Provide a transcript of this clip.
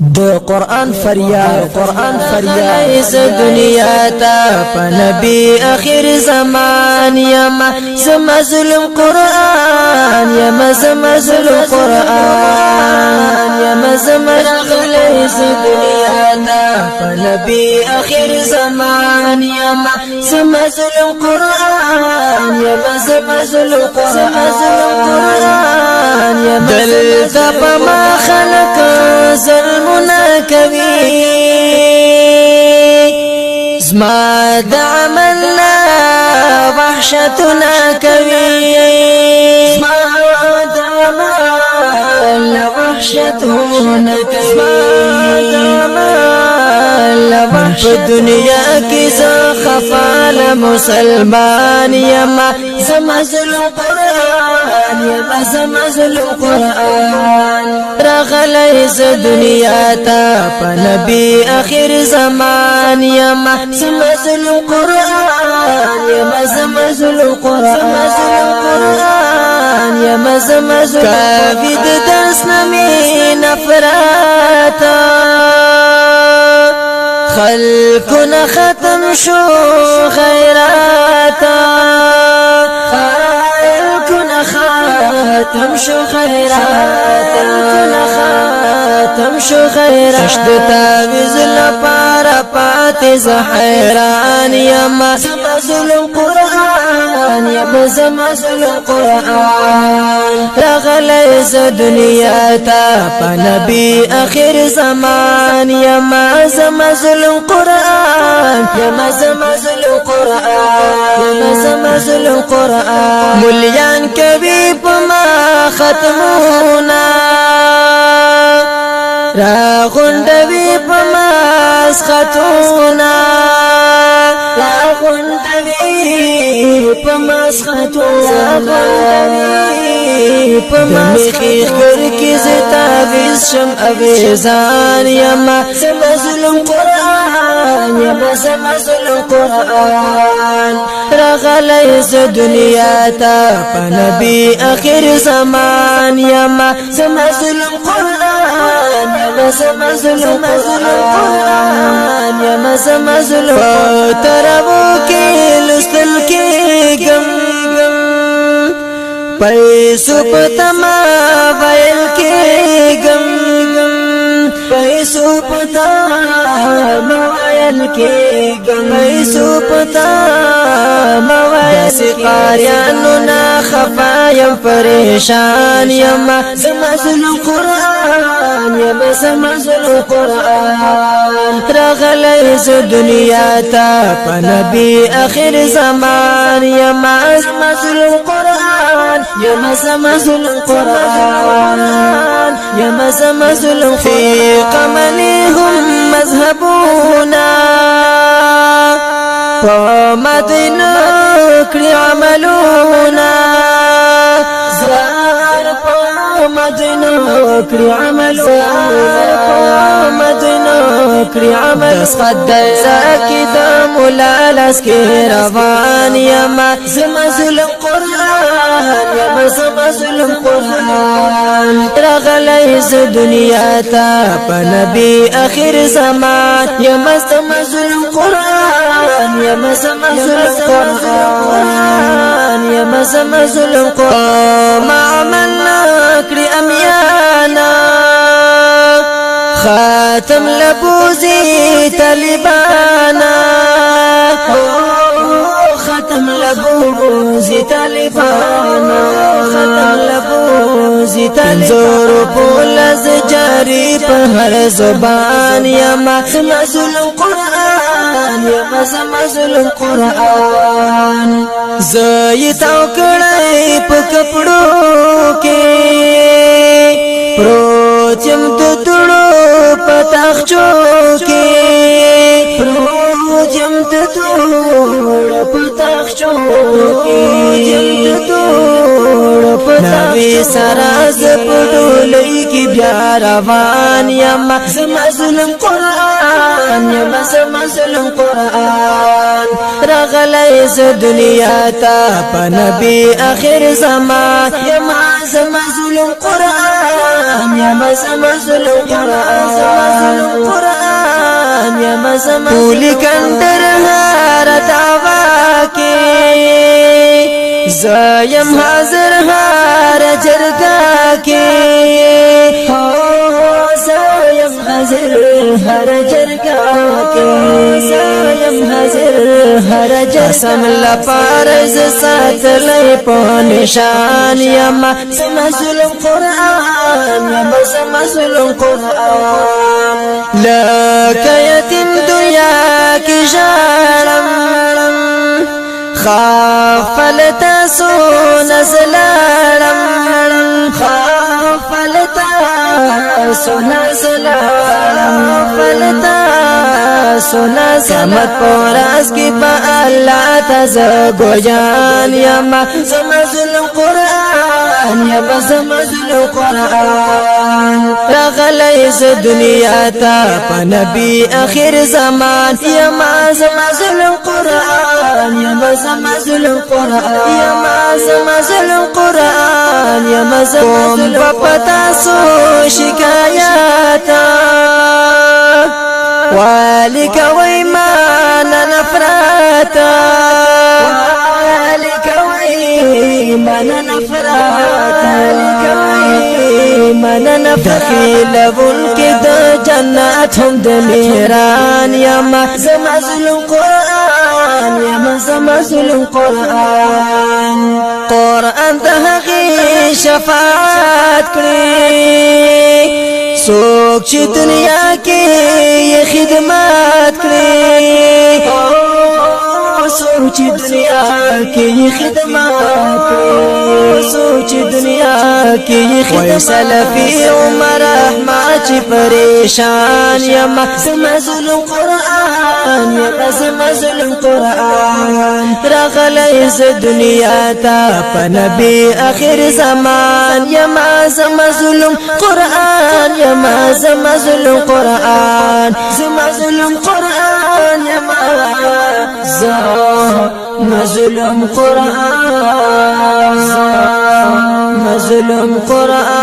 دو قرآن فریاد اس دنیا تا پا نبی آخر زمان یما زما ظلم قرآن یما زما ظلم قرآن یما زما اس دنیا تا پا نبی آخر زمان یما زما ظلم قرآن یما زما ظلم قرآن یما دلتا پا ما خلق ظلمنا کوي زما د عملنا وحشتنا کوي زما د عملنا وحشتنا کوي په دنیا کې خفال مسلمان یما زما ظلم قرآن یما زما ظلم قرآن راغلی ز دنیا تا په نبی آخر زمان یما زما ظلم قرآن یما زما ظلم قرآن یما زما ظلم کافی د درس نمی نفراتا خلقنا ختم شو خیراتا خلقنا ختم شو خیراتا ختم شو خیراتا تشد تاویز لپارا پاتی زحیران یما زما ظلم قرآن یما زما ظلم قرآن راغلی ز دنیا تا پا نبی آخر زمان یما زما ظلم قرآن یما زما ظلم قرآن یما زما ظلم قرآن ملیان کبی پما ختمونا را غندوی پماس خطونا را غندوی پماس خطونا دمیخی خرکی زتاویز شم اویزان یما زما ظلم قرآن یما زما ظلم قرآن راغلی ز دنیا تا پا نبی آخر زمان یما زما ظلم قرآن یما زما ظلم قرآن یما زما ظلم تربو کی لستل کی گم پیسو پتما ویل کی گم پیسو پتما ویل کی گم پیسو پتما داسی قاریانو نا خفایم پریشان یما زما ظلم قرآن یما زما ظلم قرآن راغلی ز دنیا تا پا نبی آخر زمان یما زما ظلم قرآن یما زما ظلم قرآن یما زما ظلم فی قمنهم مذهبونا مدینه کړی عملونا زار په مدینه کړی عملونا مدینه کړی عمل صدای د مولا لاس کې روان یما زما ظلم قرآن یما زما ظلم قرآن راغلی ز دنیا تا په نبی آخر زمان یما زما ظلم قرآن یما زما ظلم قرآن یما زما ظلم قرآن ما عملنا کړی امیانا خاتم لبوزی طالبانا ختم لبوزی طالبانا ختم لبوزی طالبانا زور پولز جاری په هر زبان یما زما ظلم قرآن یما زما ظلم قرآن زیت او کړای په کپړو کې پروچم د تړو پتاخچو کې پروچم د تړو پتاخچو کې نوی سراز پډولې کې بیا روان یما زما ظلم قرآن یما زما ظلم قرآن راغلی ز دنیا تا په نبی آخر زمان یما زما ظلم قرآن یما زما ظلم قرآن پولی کندر هر دعوا کی زیم حاضر هر جرگا کی زیم حاضر هر جرگا کی زیم حاضر هر جرگا قسم لپارز ساتلی په نشان یما زما ظلم قرآن یما زما ظلم قرآن لکه یتیم دنیا کی ژړم خافلتا سو نزلالم خافلتا سو نزلالم خافلتا سو نزلالم قیامت پوراز کی با اللہ تزگو جان یما زما ظلم قرآن یما زما ظلم قرآن رغلیز دنیا تا پا نبی آخر زمان یما زما ظلم قرآن یما زما ظلم قرآن یما زما ظلم قرآن یما زما ظلم پتا سو شکایاتا والک ویمان نفراتا والک ویمان نفراتا والک ویمان نفراتا دخیل ونکی دا جنات هم دمیران یما زما ظلم قرآن یما زما ظلم قرآن قرآن تحقی شفاعت کری سوک چی دنیا کی یہ خدمات کری سوک چی دنیا کی یہ خدمات کری سوک چی دنیا کی یہ خدمات وی سلفی عمر احمد چی پریشان یما زما ظلم قرآن یما زما ظلم قرآن رغلیز دنیا تا پا نبی آخر زمان یما زما ظلم قرآن یما زما ظلم قرآن زما ظلم قرآن یما زما ظلم قرآن زما ظلم قرآن